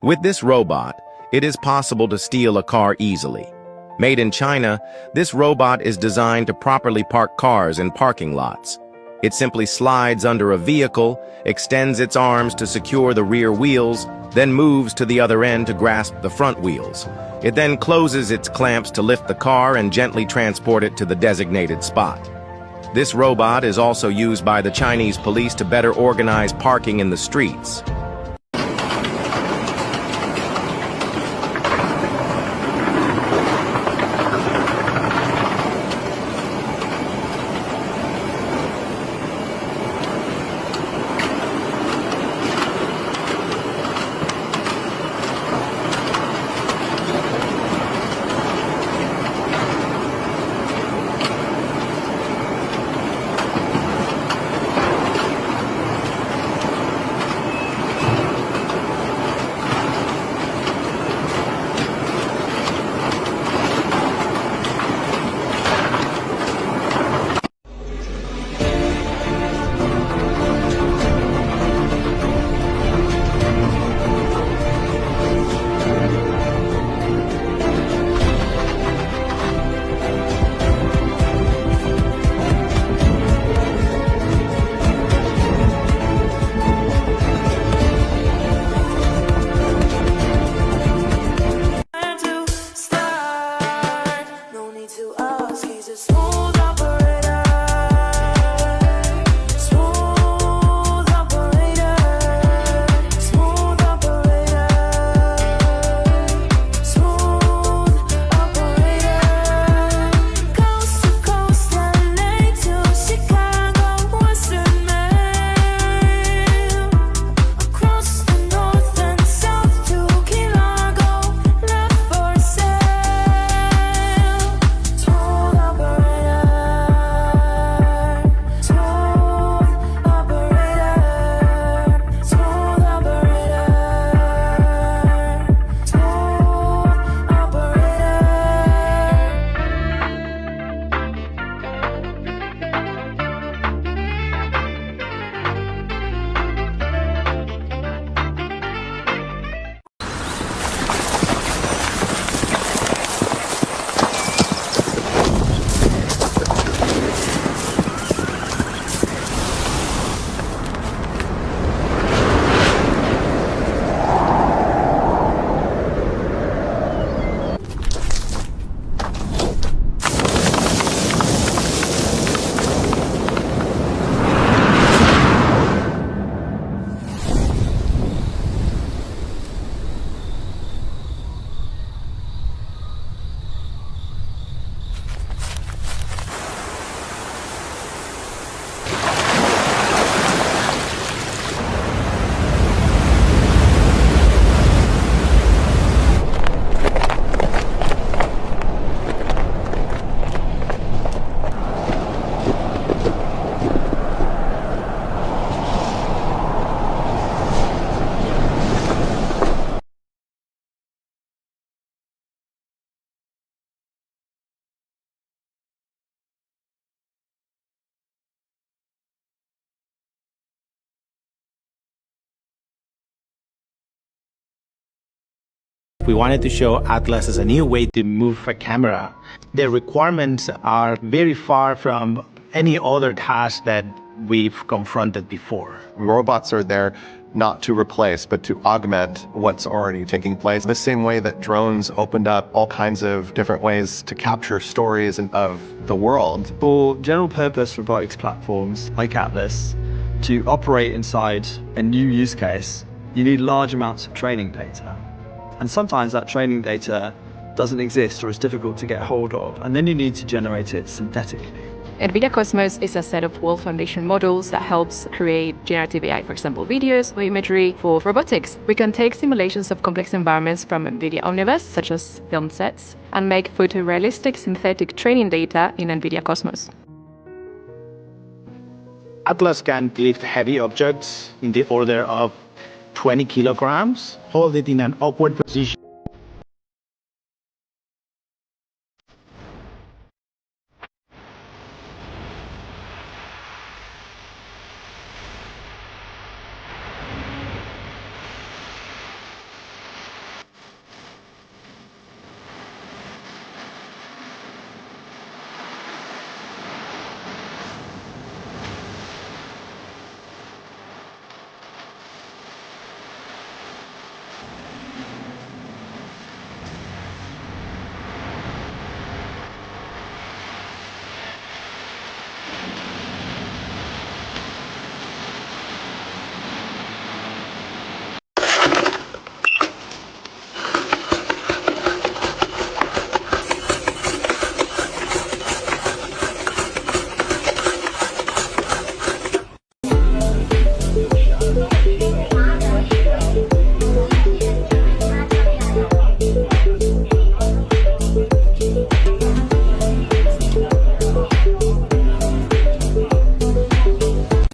With this robot, it is possible to steal a car easily. Made in China, this robot is designed to properly park cars in parking lots. It simply slides under a vehicle, extends its arms to secure the rear wheels, then moves to the other end to grasp the front wheels. It then closes its clamps to lift the car and gently transport it to the designated spot. This robot is also used by the Chinese police to better organize parking in the streets. We wanted to show Atlas as a new way to move a camera. The requirements are very far from any other task that we've confronted before. Robots are there not to replace, but to augment what's already taking place. The same way that drones opened up all kinds of different ways to capture stories of the world. For general purpose robotics platforms like Atlas, to operate inside a new use case, you need large amounts of training data. And sometimes that training data doesn't exist or is difficult to get hold of, and then you need to generate it synthetically. NVIDIA Cosmos is a set of world foundation models that helps create generative AI, for example, videos or imagery for robotics. We can take simulations of complex environments from NVIDIA Omniverse, such as film sets, and make photorealistic synthetic training data in NVIDIA Cosmos. Atlas can lift heavy objects in the order of 20 kilograms, hold it in an upward position